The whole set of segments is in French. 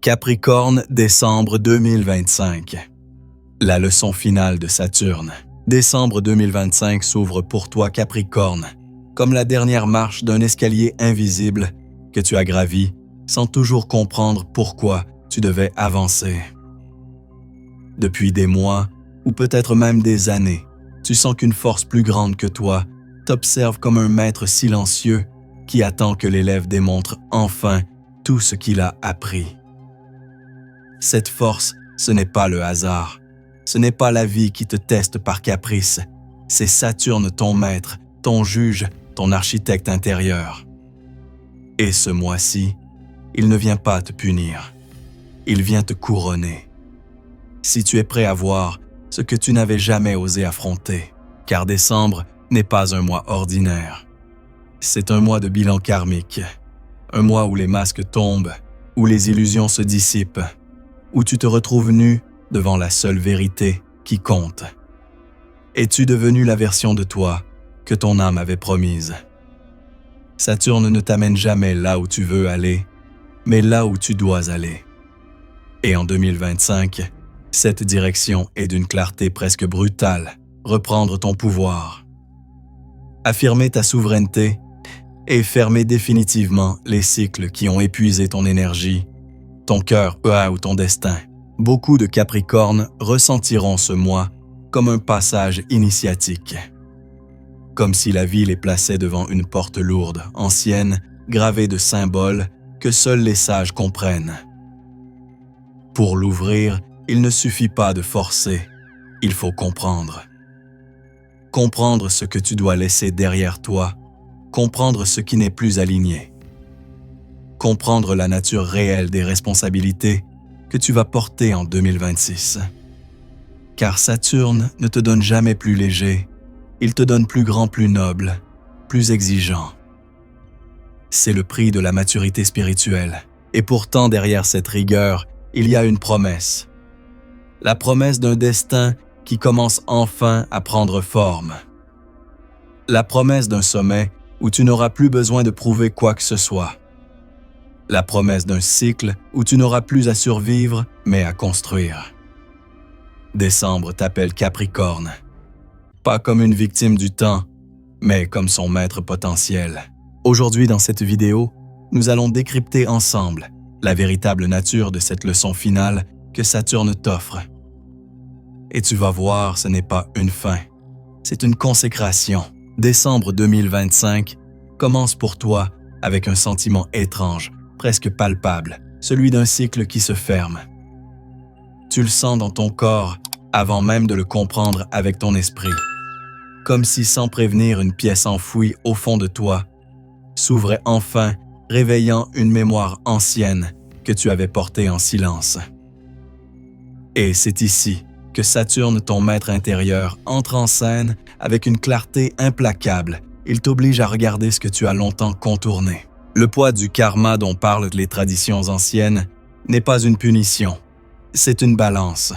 Capricorne, décembre 2025. La leçon finale de Saturne. Décembre 2025 s'ouvre pour toi, Capricorne, comme la dernière marche d'un escalier invisible que tu as gravi sans toujours comprendre pourquoi tu devais avancer. Depuis des mois, ou peut-être même des années, tu sens qu'une force plus grande que toi t'observe comme un maître silencieux qui attend que l'élève démontre enfin tout ce qu'il a appris. Cette force, ce n'est pas le hasard. Ce n'est pas la vie qui te teste par caprice. C'est Saturne, ton maître, ton juge, ton architecte intérieur. Et ce mois-ci, il ne vient pas te punir. Il vient te couronner. Si tu es prêt à voir ce que tu n'avais jamais osé affronter, car décembre n'est pas un mois ordinaire. C'est un mois de bilan karmique, un mois où les masques tombent, où les illusions se dissipent, où tu te retrouves nu devant la seule vérité qui compte. Es-tu devenu la version de toi que ton âme avait promise? Saturne ne t'amène jamais là où tu veux aller, mais là où tu dois aller. Et en 2025, cette direction est d'une clarté presque brutale, reprendre ton pouvoir. Affirmer ta souveraineté et fermer définitivement les cycles qui ont épuisé ton énergie, ton cœur ou ton destin. Beaucoup de Capricornes ressentiront ce mois comme un passage initiatique. Comme si la vie les plaçait devant une porte lourde, ancienne, gravée de symboles que seuls les sages comprennent. Pour l'ouvrir, il ne suffit pas de forcer, il faut comprendre. Comprendre ce que tu dois laisser derrière toi, comprendre ce qui n'est plus aligné. Comprendre la nature réelle des responsabilités que tu vas porter en 2026. Car Saturne ne te donne jamais plus léger, il te donne plus grand, plus noble, plus exigeant. C'est le prix de la maturité spirituelle. Et pourtant, derrière cette rigueur, il y a une promesse. La promesse d'un destin qui commence enfin à prendre forme. La promesse d'un sommet où tu n'auras plus besoin de prouver quoi que ce soit. La promesse d'un cycle où tu n'auras plus à survivre, mais à construire. Décembre t'appelle Capricorne. Pas comme une victime du temps, mais comme son maître potentiel. Aujourd'hui, dans cette vidéo, nous allons décrypter ensemble la véritable nature de cette leçon finale que Saturne t'offre. Et tu vas voir, ce n'est pas une fin, c'est une consécration. Décembre 2025 commence pour toi avec un sentiment étrange, presque palpable, celui d'un cycle qui se ferme. Tu le sens dans ton corps avant même de le comprendre avec ton esprit. Comme si sans prévenir une pièce enfouie au fond de toi s'ouvrait enfin, réveillant une mémoire ancienne que tu avais portée en silence. Et c'est ici que Saturne, ton maître intérieur, entre en scène avec une clarté implacable. Il t'oblige à regarder ce que tu as longtemps contourné. Le poids du karma dont parlent les traditions anciennes n'est pas une punition, c'est une balance,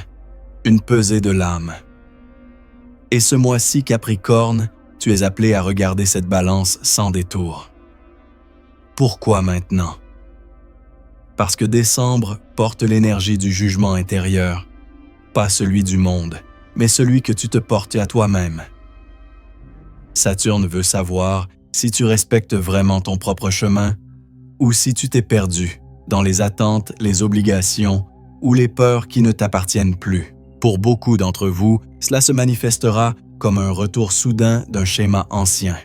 une pesée de l'âme. Et ce mois-ci, Capricorne, tu es appelé à regarder cette balance sans détour. Pourquoi maintenant? Parce que décembre porte l'énergie du jugement intérieur, pas celui du monde, mais celui que tu te portes à toi-même. Saturne veut savoir si tu respectes vraiment ton propre chemin ou si tu t'es perdu dans les attentes, les obligations ou les peurs qui ne t'appartiennent plus. Pour beaucoup d'entre vous, cela se manifestera comme un retour soudain d'un schéma ancien.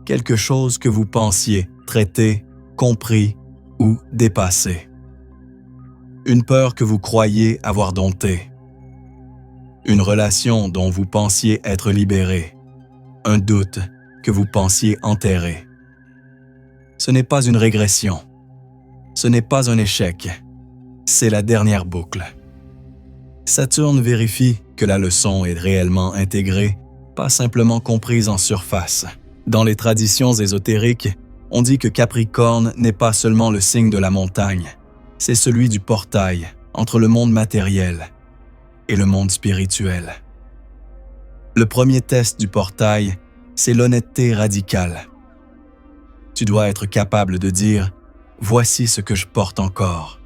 Quelque chose que vous pensiez traité, compris ou dépassé. Une peur que vous croyiez avoir domptée. Une relation dont vous pensiez être libéré. Un doute que vous pensiez enterré. Ce n'est pas une régression. Ce n'est pas un échec. C'est la dernière boucle. Saturne vérifie que la leçon est réellement intégrée, pas simplement comprise en surface. Dans les traditions ésotériques, on dit que Capricorne n'est pas seulement le signe de la montagne, c'est celui du portail entre le monde matériel et le monde spirituel. Le premier test du portail, c'est l'honnêteté radicale. Tu dois être capable de dire « Voici ce que je porte encore ».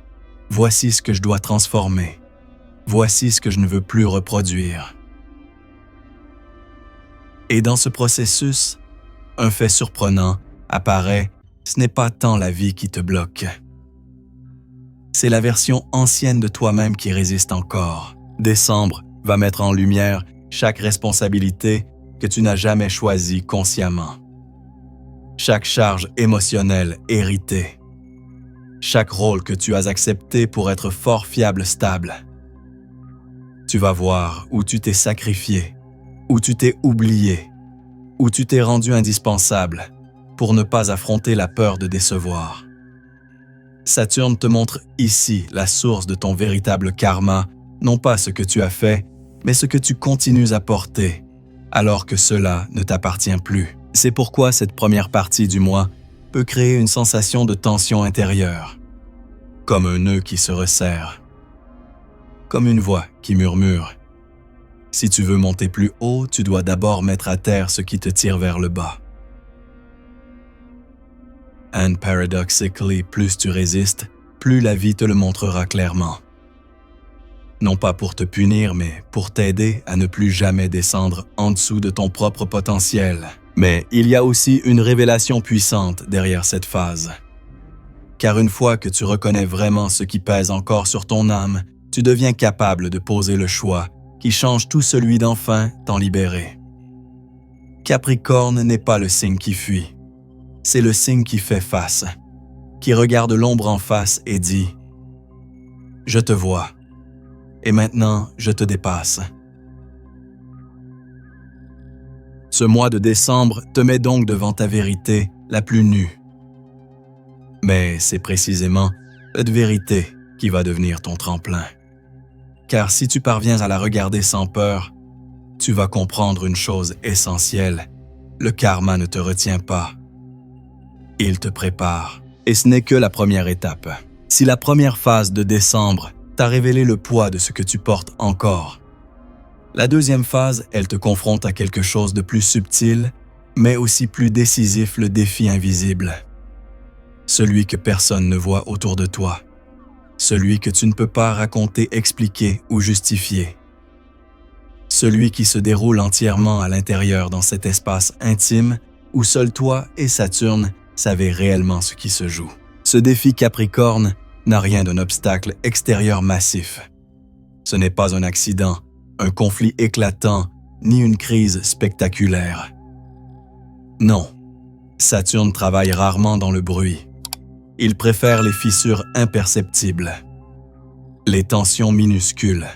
Voici ce que je dois transformer. Voici ce que je ne veux plus reproduire. Et dans ce processus, un fait surprenant apparaît, ce n'est pas tant la vie qui te bloque. C'est la version ancienne de toi-même qui résiste encore. Décembre va mettre en lumière chaque responsabilité que tu n'as jamais choisie consciemment. Chaque charge émotionnelle héritée. Chaque rôle que tu as accepté pour être fort, fiable, stable. Tu vas voir où tu t'es sacrifié, où tu t'es oublié, où tu t'es rendu indispensable pour ne pas affronter la peur de décevoir. Saturne te montre ici la source de ton véritable karma, non pas ce que tu as fait, mais ce que tu continues à porter, alors que cela ne t'appartient plus. C'est pourquoi cette première partie du mois peut créer une sensation de tension intérieure, comme un nœud qui se resserre, comme une voix qui murmure. Si tu veux monter plus haut, tu dois d'abord mettre à terre ce qui te tire vers le bas. And paradoxically, plus tu résistes, plus la vie te le montrera clairement. Non pas pour te punir, mais pour t'aider à ne plus jamais descendre en dessous de ton propre potentiel. Mais il y a aussi une révélation puissante derrière cette phase. Car une fois que tu reconnais vraiment ce qui pèse encore sur ton âme, tu deviens capable de poser le choix qui change tout celui d'enfin t'en libérer. Capricorne n'est pas le signe qui fuit. C'est le signe qui fait face, qui regarde l'ombre en face et dit « Je te vois, et maintenant je te dépasse ». Ce mois de décembre te met donc devant ta vérité la plus nue. Mais c'est précisément cette vérité qui va devenir ton tremplin. Car si tu parviens à la regarder sans peur, tu vas comprendre une chose essentielle. Le karma ne te retient pas. Il te prépare. Et ce n'est que la première étape. Si la première phase de décembre t'a révélé le poids de ce que tu portes encore, la deuxième phase, elle te confronte à quelque chose de plus subtil, mais aussi plus décisif, le défi invisible. Celui que personne ne voit autour de toi. Celui que tu ne peux pas raconter, expliquer ou justifier. Celui qui se déroule entièrement à l'intérieur dans cet espace intime où seul toi et Saturne savez réellement ce qui se joue. Ce défi Capricorne n'a rien d'un obstacle extérieur massif. Ce n'est pas un accident, un conflit éclatant, ni une crise spectaculaire. Non, Saturne travaille rarement dans le bruit. Il préfère les fissures imperceptibles, les tensions minuscules,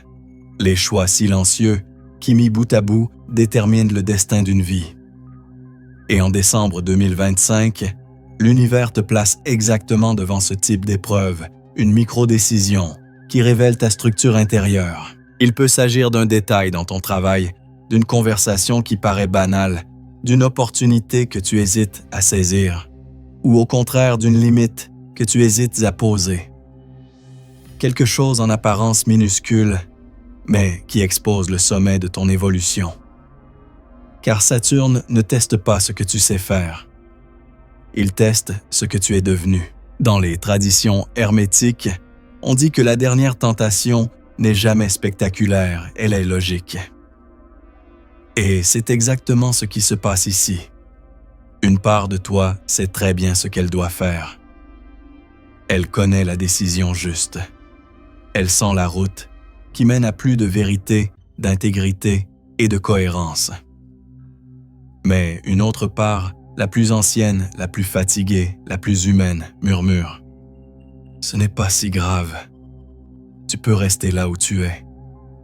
les choix silencieux qui, mis bout à bout, déterminent le destin d'une vie. Et en décembre 2025, l'univers te place exactement devant ce type d'épreuve, une micro-décision qui révèle ta structure intérieure. Il peut s'agir d'un détail dans ton travail, d'une conversation qui paraît banale, d'une opportunité que tu hésites à saisir, ou au contraire d'une limite que tu hésites à poser. Quelque chose en apparence minuscule, mais qui expose le sommet de ton évolution. Car Saturne ne teste pas ce que tu sais faire. Il teste ce que tu es devenu. Dans les traditions hermétiques, on dit que la dernière tentation n'est jamais spectaculaire, elle est logique. Et c'est exactement ce qui se passe ici. Une part de toi sait très bien ce qu'elle doit faire. Elle connaît la décision juste. Elle sent la route qui mène à plus de vérité, d'intégrité et de cohérence. Mais une autre part, la plus ancienne, la plus fatiguée, la plus humaine, murmure « Ce n'est pas si grave. Tu peux rester là où tu es.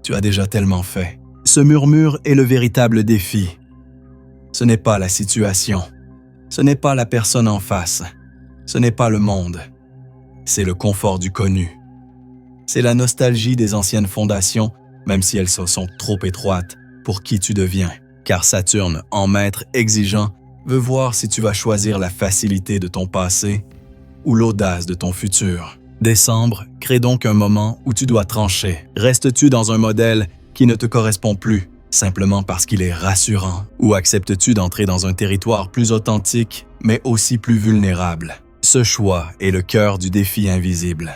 Tu as déjà tellement fait. » Ce murmure est le véritable défi. Ce n'est pas la situation. Ce n'est pas la personne en face. Ce n'est pas le monde. C'est le confort du connu. C'est la nostalgie des anciennes fondations, même si elles sont trop étroites pour qui tu deviens. Car Saturne, en maître exigeant, veut voir si tu vas choisir la facilité de ton passé ou l'audace de ton futur. Décembre crée donc un moment où tu dois trancher. Restes-tu dans un modèle qui ne te correspond plus, simplement parce qu'il est rassurant, ou acceptes-tu d'entrer dans un territoire plus authentique, mais aussi plus vulnérable? Ce choix est le cœur du défi invisible.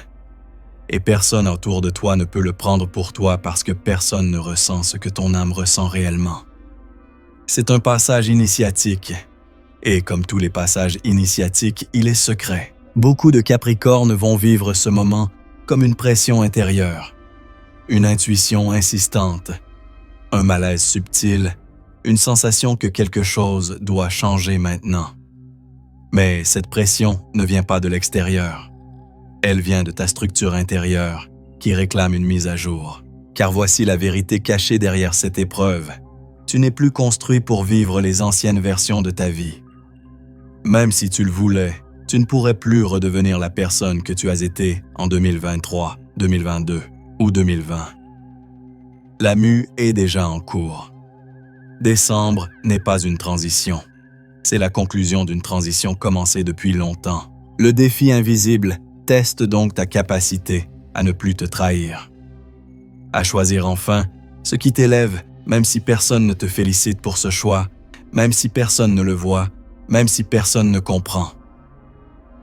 et personne autour de toi ne peut le prendre pour toi parce que personne ne ressent ce que ton âme ressent réellement. C'est un passage initiatique, et comme tous les passages initiatiques, il est secret. Beaucoup de Capricornes vont vivre ce moment comme une pression intérieure, une intuition insistante, un malaise subtil, une sensation que quelque chose doit changer maintenant. Mais cette pression ne vient pas de l'extérieur. Elle vient de ta structure intérieure qui réclame une mise à jour. Car voici la vérité cachée derrière cette épreuve. Tu n'es plus construit pour vivre les anciennes versions de ta vie. Même si tu le voulais, tu ne pourrais plus redevenir la personne que tu as été en 2023, 2022 ou 2020. La mue est déjà en cours. Décembre n'est pas une transition. C'est la conclusion d'une transition commencée depuis longtemps. Le défi invisible teste donc ta capacité à ne plus te trahir. À choisir enfin ce qui t'élève, même si personne ne te félicite pour ce choix, même si personne ne le voit, même si personne ne comprend.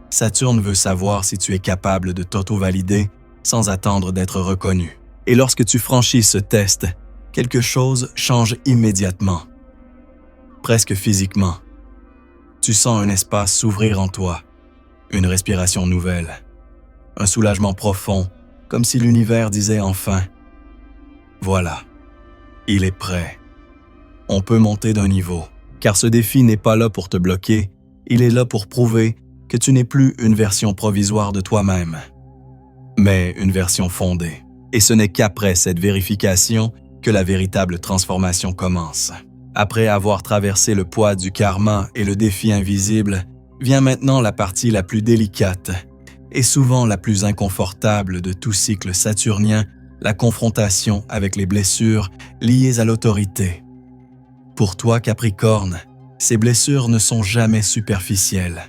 Saturne veut savoir si tu es capable de t'auto-valider sans attendre d'être reconnu. Et lorsque tu franchis ce test, quelque chose change immédiatement. Presque physiquement. Tu sens un espace s'ouvrir en toi, une respiration nouvelle, un soulagement profond, comme si l'univers disait enfin « Voilà, il est prêt. On peut monter d'un niveau. » Car ce défi n'est pas là pour te bloquer, il est là pour prouver que tu n'es plus une version provisoire de toi-même, mais une version fondée. Et ce n'est qu'après cette vérification que la véritable transformation commence. Après avoir traversé le poids du karma et le défi invisible, vient maintenant la partie la plus délicate et souvent la plus inconfortable de tout cycle saturnien, la confrontation avec les blessures liées à l'autorité. Pour toi, Capricorne, ces blessures ne sont jamais superficielles.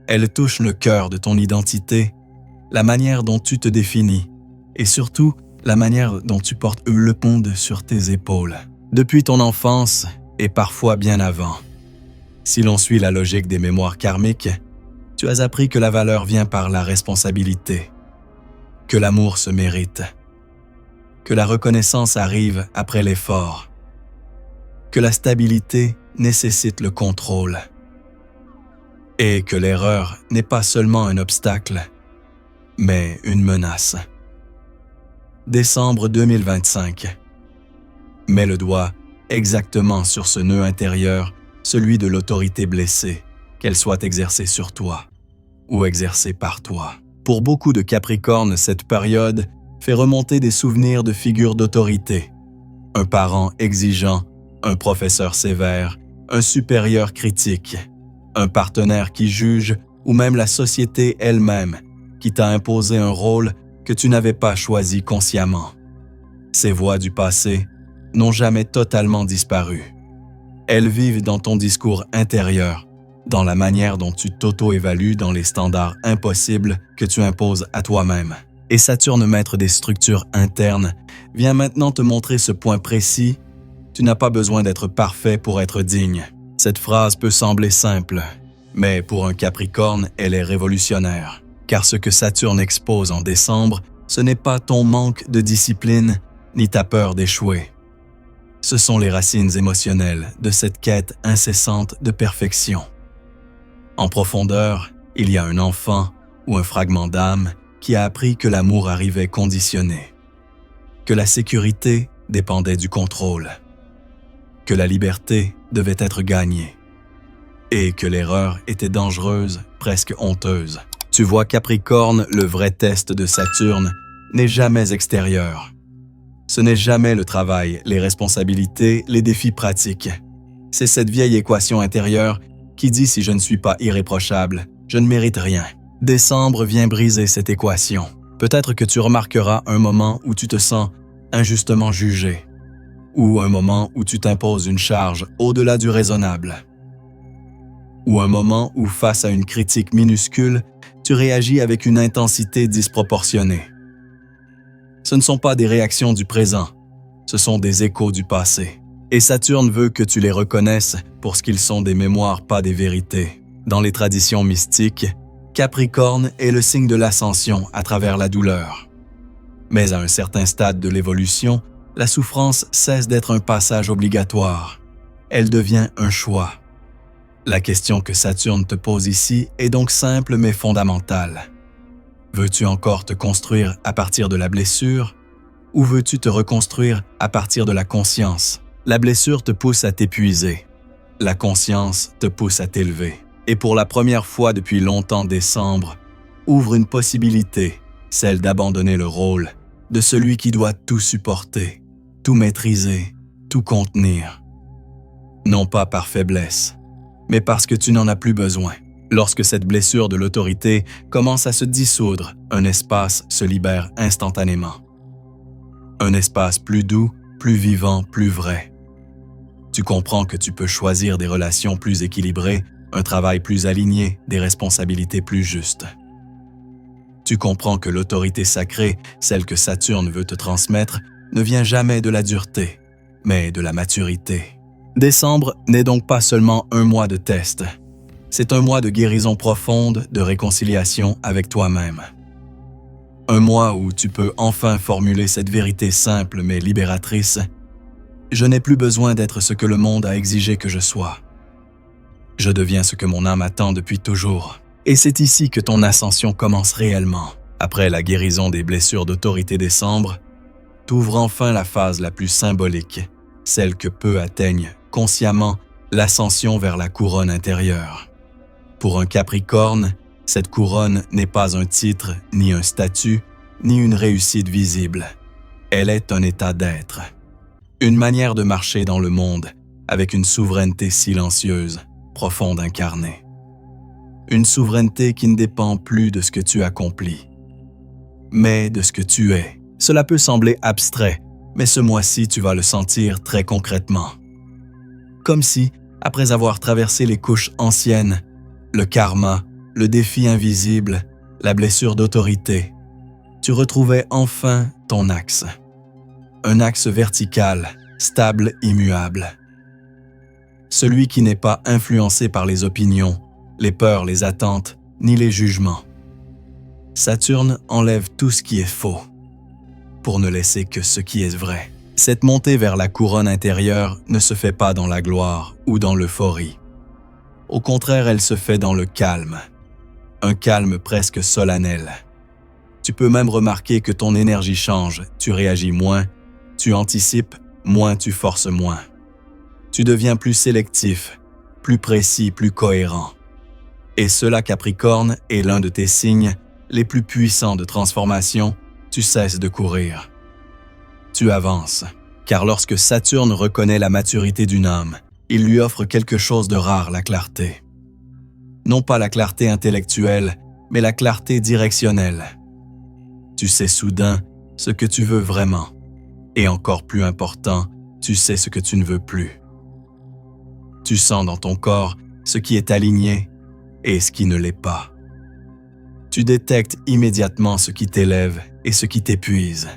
Elles touchent le cœur de ton identité, la manière dont tu te définis et surtout la manière dont tu portes le monde sur tes épaules. Depuis ton enfance et parfois bien avant. Si l'on suit la logique des mémoires karmiques, tu as appris que la valeur vient par la responsabilité, que l'amour se mérite, que la reconnaissance arrive après l'effort, que la stabilité nécessite le contrôle et que l'erreur n'est pas seulement un obstacle, mais une menace. Décembre 2025. Mets le doigt exactement sur ce nœud intérieur, celui de l'autorité blessée, qu'elle soit exercée sur toi ou exercée par toi. Pour beaucoup de Capricornes, cette période fait remonter des souvenirs de figures d'autorité. Un parent exigeant, un professeur sévère, un supérieur critique, un partenaire qui juge ou même la société elle-même qui t'a imposé un rôle que tu n'avais pas choisi consciemment. Ces voix du passé n'ont jamais totalement disparu. Elles vivent dans ton discours intérieur, dans la manière dont tu t'auto-évalues dans les standards impossibles que tu imposes à toi-même. Et Saturne, maître des structures internes, vient maintenant te montrer ce point précis. Tu n'as pas besoin d'être parfait pour être digne. Cette phrase peut sembler simple, mais pour un Capricorne, elle est révolutionnaire. Car ce que Saturne expose en décembre, ce n'est pas ton manque de discipline ni ta peur d'échouer. Ce sont les racines émotionnelles de cette quête incessante de perfection. En profondeur, il y a un enfant ou un fragment d'âme qui a appris que l'amour arrivait conditionné, que la sécurité dépendait du contrôle, que la liberté devait être gagnée et que l'erreur était dangereuse, presque honteuse. Tu vois, Capricorne, le vrai test de Saturne n'est jamais extérieur. Ce n'est jamais le travail, les responsabilités, les défis pratiques. C'est cette vieille équation intérieure qui dit si je ne suis pas irréprochable, je ne mérite rien. Décembre vient briser cette équation. Peut-être que tu remarqueras un moment où tu te sens injustement jugé, ou un moment où tu t'imposes une charge au-delà du raisonnable, ou un moment où face à une critique minuscule, tu réagis avec une intensité disproportionnée. Ce ne sont pas des réactions du présent, ce sont des échos du passé. Et Saturne veut que tu les reconnaisses pour ce qu'ils sont, des mémoires, pas des vérités. Dans les traditions mystiques, Capricorne est le signe de l'ascension à travers la douleur. Mais à un certain stade de l'évolution, la souffrance cesse d'être un passage obligatoire. Elle devient un choix. La question que Saturne te pose ici est donc simple mais fondamentale. Veux-tu encore te construire à partir de la blessure ou veux-tu te reconstruire à partir de la conscience? La blessure te pousse à t'épuiser. La conscience te pousse à t'élever. Et pour la première fois depuis longtemps, décembre ouvre une possibilité, celle d'abandonner le rôle de celui qui doit tout supporter, tout maîtriser, tout contenir. Non pas par faiblesse, mais parce que tu n'en as plus besoin. Lorsque cette blessure de l'autorité commence à se dissoudre, un espace se libère instantanément. Un espace plus doux, plus vivant, plus vrai. Tu comprends que tu peux choisir des relations plus équilibrées, un travail plus aligné, des responsabilités plus justes. Tu comprends que l'autorité sacrée, celle que Saturne veut te transmettre, ne vient jamais de la dureté, mais de la maturité. Décembre n'est donc pas seulement un mois de test. C'est un mois de guérison profonde, de réconciliation avec toi-même. Un mois où tu peux enfin formuler cette vérité simple mais libératrice. Je n'ai plus besoin d'être ce que le monde a exigé que je sois. Je deviens ce que mon âme attend depuis toujours. Et c'est ici que ton ascension commence réellement. Après la guérison des blessures d'autorité décembre, t'ouvres enfin la phase la plus symbolique, celle que peu atteignent consciemment l'ascension vers la couronne intérieure. Pour un Capricorne, cette couronne n'est pas un titre, ni un statut, ni une réussite visible. Elle est un état d'être. Une manière de marcher dans le monde avec une souveraineté silencieuse, profonde incarnée. Une souveraineté qui ne dépend plus de ce que tu accomplis, mais de ce que tu es. Cela peut sembler abstrait, mais ce mois-ci, tu vas le sentir très concrètement. Comme si, après avoir traversé les couches anciennes, le karma, le défi invisible, la blessure d'autorité, tu retrouvais enfin ton axe. Un axe vertical, stable, immuable. Celui qui n'est pas influencé par les opinions, les peurs, les attentes, ni les jugements. Saturne enlève tout ce qui est faux, pour ne laisser que ce qui est vrai. Cette montée vers la couronne intérieure ne se fait pas dans la gloire ou dans l'euphorie. Au contraire, elle se fait dans le calme, un calme presque solennel. Tu peux même remarquer que ton énergie change, tu réagis moins, tu anticipes, moins tu forces moins. Tu deviens plus sélectif, plus précis, plus cohérent. Et cela, Capricorne, est l'un de tes signes les plus puissants de transformation, tu cesses de courir. Tu avances, car lorsque Saturne reconnaît la maturité d'une âme, il lui offre quelque chose de rare, la clarté. Non pas la clarté intellectuelle, mais la clarté directionnelle. Tu sais soudain ce que tu veux vraiment. Et encore plus important, tu sais ce que tu ne veux plus. Tu sens dans ton corps ce qui est aligné et ce qui ne l'est pas. Tu détectes immédiatement ce qui t'élève et ce qui t'épuise.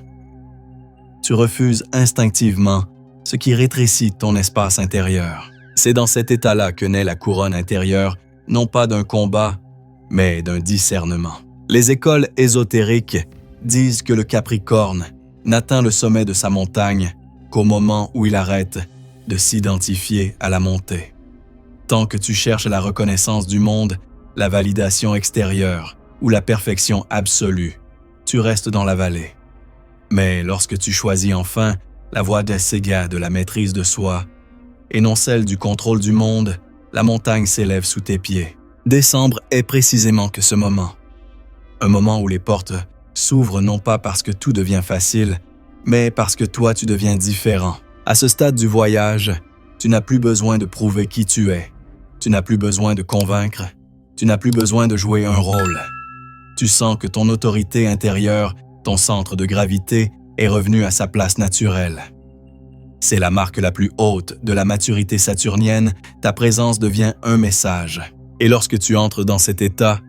Tu refuses instinctivement ce qui rétrécit ton espace intérieur. C'est dans cet état-là que naît la couronne intérieure, non pas d'un combat, mais d'un discernement. Les écoles ésotériques disent que le Capricorne n'atteint le sommet de sa montagne qu'au moment où il arrête de s'identifier à la montée. Tant que tu cherches la reconnaissance du monde, la validation extérieure ou la perfection absolue, tu restes dans la vallée. Mais lorsque tu choisis enfin la voie d'Asséga de la maîtrise de soi, et non celle du contrôle du monde, la montagne s'élève sous tes pieds. Décembre est précisément que ce moment. Un moment où les portes s'ouvrent non pas parce que tout devient facile, mais parce que toi tu deviens différent. À ce stade du voyage, tu n'as plus besoin de prouver qui tu es. Tu n'as plus besoin de convaincre. Tu n'as plus besoin de jouer un rôle. Tu sens que ton autorité intérieure, ton centre de gravité, est revenu à sa place naturelle. C'est la marque la plus haute de la maturité saturnienne, ta présence devient un message. Et lorsque tu entres dans cet état,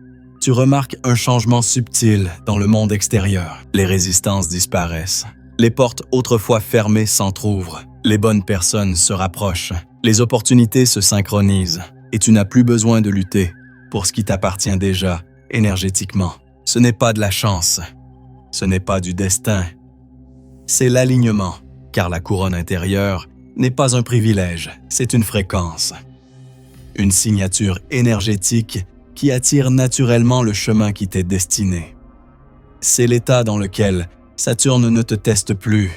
tu remarques un changement subtil dans le monde extérieur. Les résistances disparaissent. Les portes autrefois fermées s'entr'ouvrent. Les bonnes personnes se rapprochent. Les opportunités se synchronisent. Et tu n'as plus besoin de lutter pour ce qui t'appartient déjà énergétiquement. Ce n'est pas de la chance. Ce n'est pas du destin. C'est l'alignement, car la couronne intérieure n'est pas un privilège, c'est une fréquence. Une signature énergétique qui attire naturellement le chemin qui t'est destiné. C'est l'état dans lequel Saturne ne te teste plus,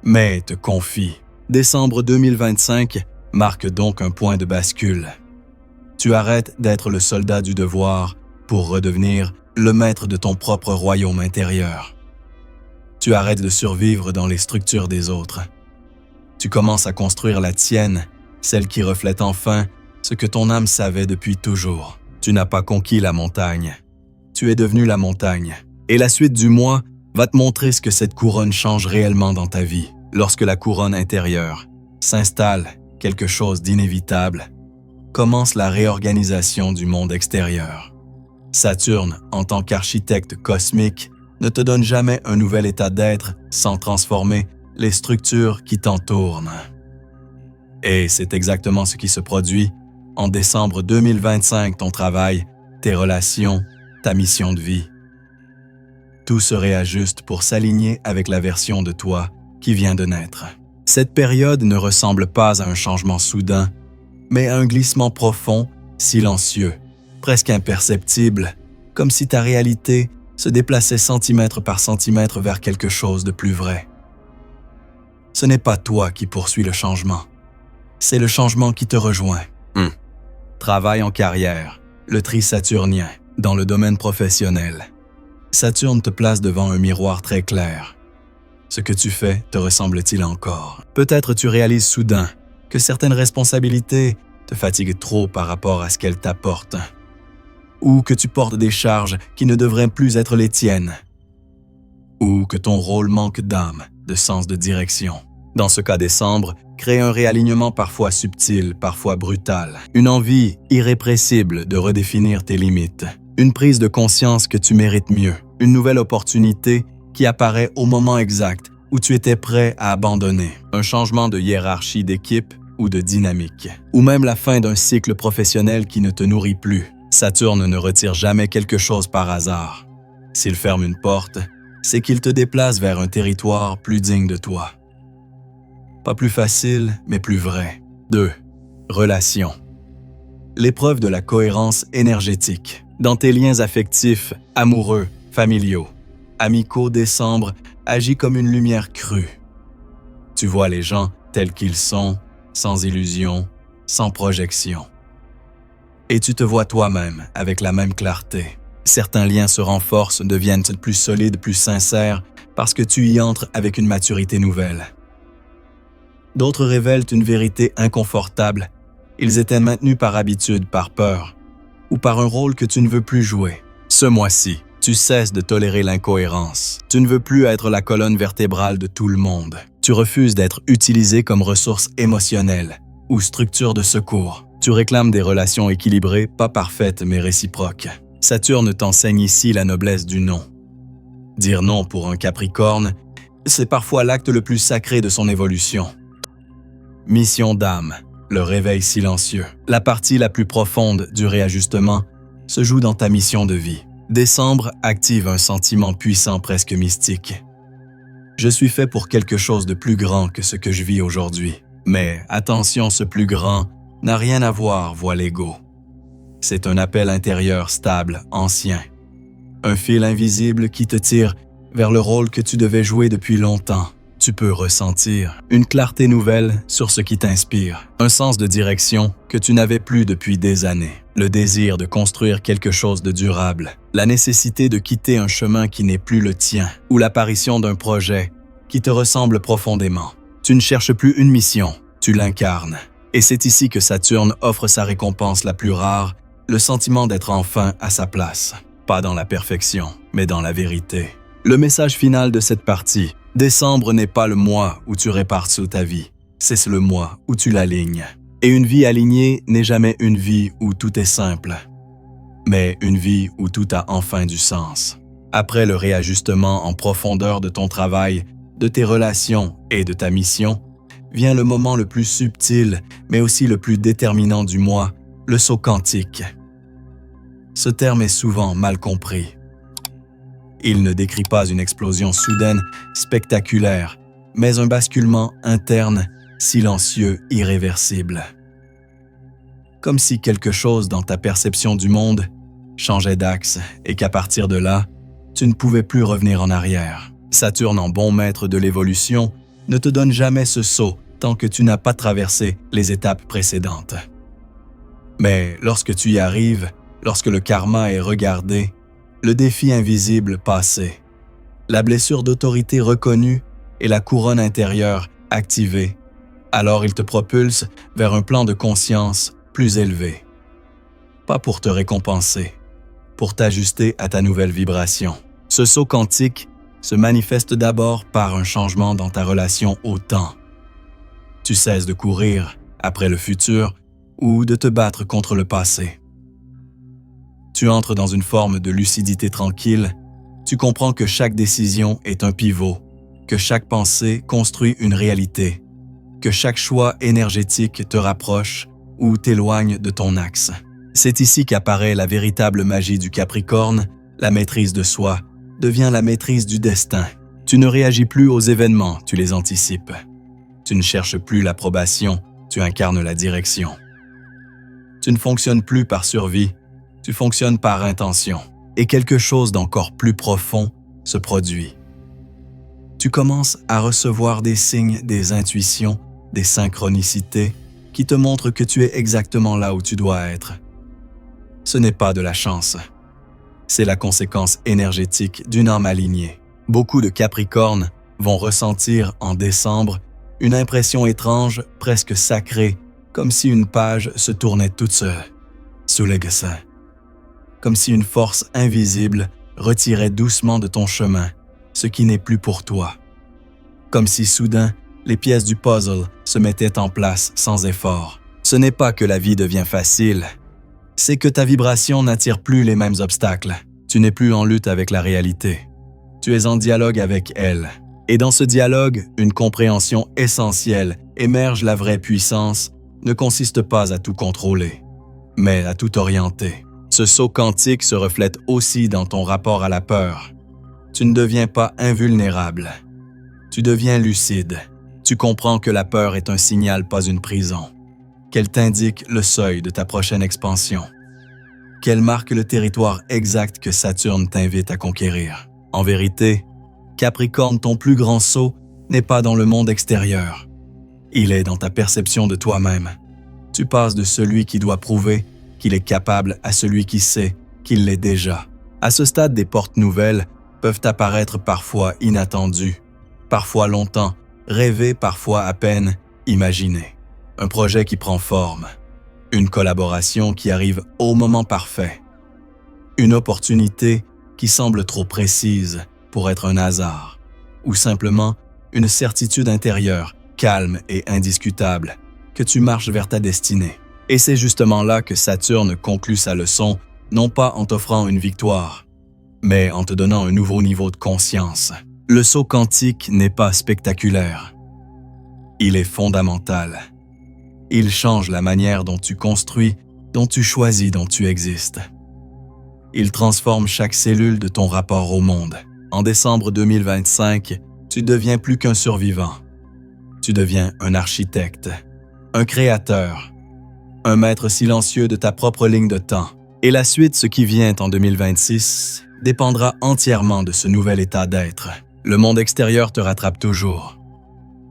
mais te confie. Décembre 2025 marque donc un point de bascule. Tu arrêtes d'être le soldat du devoir pour redevenir le maître de ton propre royaume intérieur. Tu arrêtes de survivre dans les structures des autres. Tu commences à construire la tienne, celle qui reflète enfin ce que ton âme savait depuis toujours. Tu n'as pas conquis la montagne. Tu es devenu la montagne. Et la suite du mois va te montrer ce que cette couronne change réellement dans ta vie. Lorsque la couronne intérieure s'installe, quelque chose d'inévitable, commence la réorganisation du monde extérieur. Saturne, en tant qu'architecte cosmique, ne te donne jamais un nouvel état d'être sans transformer les structures qui t'entourent. Et c'est exactement ce qui se produit en décembre 2025, ton travail, tes relations, ta mission de vie. Tout se réajuste pour s'aligner avec la version de toi qui vient de naître. Cette période ne ressemble pas à un changement soudain, mais à un glissement profond, silencieux, presque imperceptible, comme si ta réalité se déplaçait centimètre par centimètre vers quelque chose de plus vrai. Ce n'est pas toi qui poursuis le changement, c'est le changement qui te rejoint. Travail en carrière, le tri saturnien, dans le domaine professionnel. Saturne te place devant un miroir très clair. Ce que tu fais te ressemble-t-il encore? Peut-être tu réalises soudain que certaines responsabilités te fatiguent trop par rapport à ce qu'elles t'apportent, ou que tu portes des charges qui ne devraient plus être les tiennes, ou que ton rôle manque d'âme, de sens de direction. Dans ce cas, décembre crée un réalignement parfois subtil, parfois brutal, une envie irrépressible de redéfinir tes limites, une prise de conscience que tu mérites mieux, une nouvelle opportunité qui apparaît au moment exact où tu étais prêt à abandonner, un changement de hiérarchie d'équipe ou de dynamique, ou même la fin d'un cycle professionnel qui ne te nourrit plus. Saturne ne retire jamais quelque chose par hasard. S'il ferme une porte, c'est qu'il te déplace vers un territoire plus digne de toi. Pas plus facile, mais plus vrai. 2. Relations. L'épreuve de la cohérence énergétique. Dans tes liens affectifs, amoureux, familiaux, amicaux, décembre agit comme une lumière crue. Tu vois les gens tels qu'ils sont, sans illusion, sans projection. Et tu te vois toi-même avec la même clarté. Certains liens se renforcent, deviennent plus solides, plus sincères, parce que tu y entres avec une maturité nouvelle. D'autres révèlent une vérité inconfortable. Ils étaient maintenus par habitude, par peur, ou par un rôle que tu ne veux plus jouer. Ce mois-ci, tu cesses de tolérer l'incohérence. Tu ne veux plus être la colonne vertébrale de tout le monde. Tu refuses d'être utilisé comme ressource émotionnelle ou structure de secours. Tu réclames des relations équilibrées, pas parfaites mais réciproques. Saturne t'enseigne ici la noblesse du non. Dire non pour un Capricorne, c'est parfois l'acte le plus sacré de son évolution. Mission d'âme, le réveil silencieux. La partie la plus profonde du réajustement se joue dans ta mission de vie. Décembre active un sentiment puissant, presque mystique. Je suis fait pour quelque chose de plus grand que ce que je vis aujourd'hui. Mais attention, ce plus grand n'a rien à voir, voit l'ego. C'est un appel intérieur stable, ancien. Un fil invisible qui te tire vers le rôle que tu devais jouer depuis longtemps. Tu peux ressentir une clarté nouvelle sur ce qui t'inspire, un sens de direction que tu n'avais plus depuis des années, le désir de construire quelque chose de durable, la nécessité de quitter un chemin qui n'est plus le tien, ou l'apparition d'un projet qui te ressemble profondément. Tu ne cherches plus une mission, tu l'incarnes. Et c'est ici que Saturne offre sa récompense la plus rare, le sentiment d'être enfin à sa place. Pas dans la perfection, mais dans la vérité. Le message final de cette partie: décembre n'est pas le mois où tu répares sous ta vie, c'est le mois où tu l'alignes. Et une vie alignée n'est jamais une vie où tout est simple, mais une vie où tout a enfin du sens. Après le réajustement en profondeur de ton travail, de tes relations et de ta mission, vient le moment le plus subtil, mais aussi le plus déterminant du mois, le saut quantique. Ce terme est souvent mal compris. Il ne décrit pas une explosion soudaine, spectaculaire, mais un basculement interne, silencieux, irréversible. Comme si quelque chose dans ta perception du monde changeait d'axe et qu'à partir de là, tu ne pouvais plus revenir en arrière. Saturne, en bon maître de l'évolution, ne te donne jamais ce saut tant que tu n'as pas traversé les étapes précédentes. Mais lorsque tu y arrives, lorsque le karma est regardé, le défi invisible passé, la blessure d'autorité reconnue et la couronne intérieure activée, alors il te propulse vers un plan de conscience plus élevé. Pas pour te récompenser, pour t'ajuster à ta nouvelle vibration. Ce saut quantique se manifeste d'abord par un changement dans ta relation au temps. Tu cesses de courir après le futur ou de te battre contre le passé. Tu entres dans une forme de lucidité tranquille, tu comprends que chaque décision est un pivot, que chaque pensée construit une réalité, que chaque choix énergétique te rapproche ou t'éloigne de ton axe. C'est ici qu'apparaît la véritable magie du Capricorne, la maîtrise de soi devient la maîtrise du destin. Tu ne réagis plus aux événements, tu les anticipes. Tu ne cherches plus l'approbation, tu incarnes la direction. Tu ne fonctionnes plus par survie, tu fonctionnes par intention. Et quelque chose d'encore plus profond se produit. Tu commences à recevoir des signes, des intuitions, des synchronicités qui te montrent que tu es exactement là où tu dois être. Ce n'est pas de la chance. C'est la conséquence énergétique d'une âme alignée. Beaucoup de Capricornes vont ressentir en décembre une impression étrange, presque sacrée, comme si une page se tournait toute seule. Sulegasa. Comme si une force invisible retirait doucement de ton chemin ce qui n'est plus pour toi. Comme si soudain, les pièces du puzzle se mettaient en place sans effort. Ce n'est pas que la vie devient facile, c'est que ta vibration n'attire plus les mêmes obstacles. Tu n'es plus en lutte avec la réalité. Tu es en dialogue avec elle. Et dans ce dialogue, une compréhension essentielle émerge. La vraie puissance ne consiste pas à tout contrôler, mais à tout orienter. Ce saut quantique se reflète aussi dans ton rapport à la peur. Tu ne deviens pas invulnérable. Tu deviens lucide. Tu comprends que la peur est un signal, pas une prison. Qu'elle t'indique le seuil de ta prochaine expansion. Qu'elle marque le territoire exact que Saturne t'invite à conquérir. En vérité, Capricorne, ton plus grand saut n'est pas dans le monde extérieur. Il est dans ta perception de toi-même. Tu passes de celui qui doit prouver qu'il est capable à celui qui sait qu'il l'est déjà. À ce stade, des portes nouvelles peuvent apparaître parfois inattendues, parfois longtemps rêvées, parfois à peine imaginées. Un projet qui prend forme, une collaboration qui arrive au moment parfait, une opportunité qui semble trop précise pour être un hasard, ou simplement une certitude intérieure, calme et indiscutable, que tu marches vers ta destinée. Et c'est justement là que Saturne conclut sa leçon, non pas en t'offrant une victoire, mais en te donnant un nouveau niveau de conscience. Le saut quantique n'est pas spectaculaire. Il est fondamental. Il change la manière dont tu construis, dont tu choisis, dont tu existes. Il transforme chaque cellule de ton rapport au monde. En décembre 2025, tu deviens plus qu'un survivant. Tu deviens un architecte, un créateur, un maître silencieux de ta propre ligne de temps. Et la suite, ce qui vient en 2026, dépendra entièrement de ce nouvel état d'être. Le monde extérieur te rattrape toujours.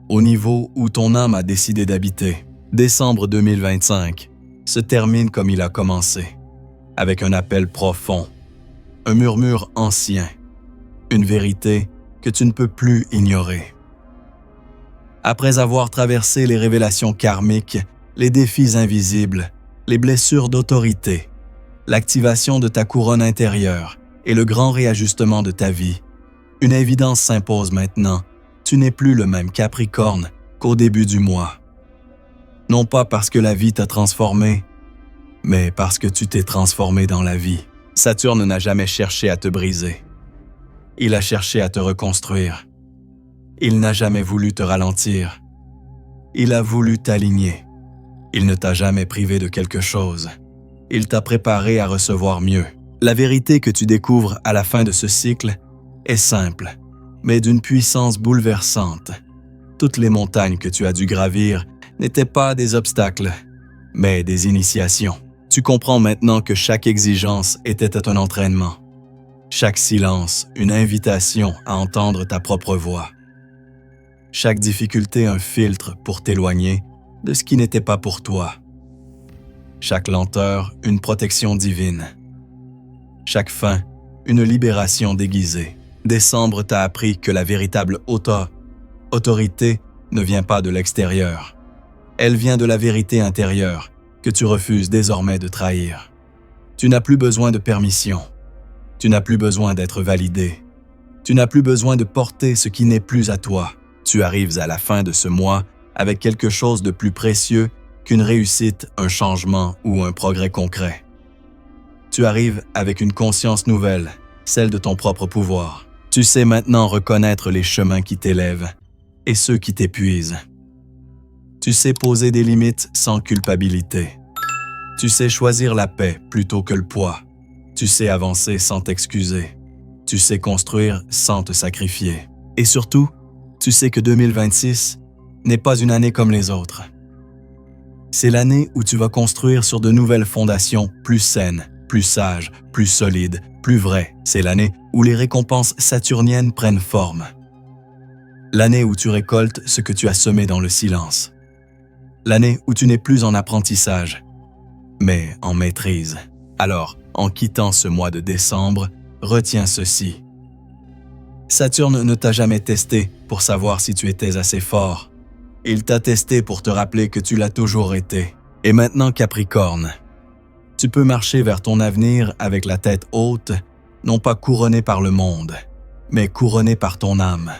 Au niveau où ton âme a décidé d'habiter, décembre 2025 se termine comme il a commencé, avec un appel profond, un murmure ancien, une vérité que tu ne peux plus ignorer. Après avoir traversé les révélations karmiques, les défis invisibles, les blessures d'autorité, l'activation de ta couronne intérieure et le grand réajustement de ta vie, une évidence s'impose maintenant. Tu n'es plus le même Capricorne qu'au début du mois. Non pas parce que la vie t'a transformé, mais parce que tu t'es transformé dans la vie. Saturne n'a jamais cherché à te briser. Il a cherché à te reconstruire. Il n'a jamais voulu te ralentir. Il a voulu t'aligner. Il ne t'a jamais privé de quelque chose. Il t'a préparé à recevoir mieux. La vérité que tu découvres à la fin de ce cycle est simple, mais d'une puissance bouleversante. Toutes les montagnes que tu as dû gravir n'étaient pas des obstacles, mais des initiations. Tu comprends maintenant que chaque exigence était un entraînement. Chaque silence, une invitation à entendre ta propre voix. Chaque difficulté, un filtre pour t'éloigner de ce qui n'était pas pour toi. Chaque lenteur, une protection divine. Chaque fin, une libération déguisée. Décembre t'a appris que la véritable autorité ne vient pas de l'extérieur. Elle vient de la vérité intérieure que tu refuses désormais de trahir. Tu n'as plus besoin de permission. Tu n'as plus besoin d'être validé. Tu n'as plus besoin de porter ce qui n'est plus à toi. Tu arrives à la fin de ce mois avec quelque chose de plus précieux qu'une réussite, un changement ou un progrès concret. Tu arrives avec une conscience nouvelle, celle de ton propre pouvoir. Tu sais maintenant reconnaître les chemins qui t'élèvent et ceux qui t'épuisent. Tu sais poser des limites sans culpabilité. Tu sais choisir la paix plutôt que le poids. Tu sais avancer sans t'excuser. Tu sais construire sans te sacrifier. Et surtout, tu sais que 2026 n'est pas une année comme les autres. C'est l'année où tu vas construire sur de nouvelles fondations plus saines, plus sages, plus solides, plus vraies. C'est l'année où les récompenses saturniennes prennent forme. L'année où tu récoltes ce que tu as semé dans le silence. L'année où tu n'es plus en apprentissage, mais en maîtrise. Alors, en quittant ce mois de décembre, retiens ceci. Saturne ne t'a jamais testé pour savoir si tu étais assez fort. Il t'a testé pour te rappeler que tu l'as toujours été. Et maintenant, Capricorne, tu peux marcher vers ton avenir avec la tête haute, non pas couronnée par le monde, mais couronnée par ton âme.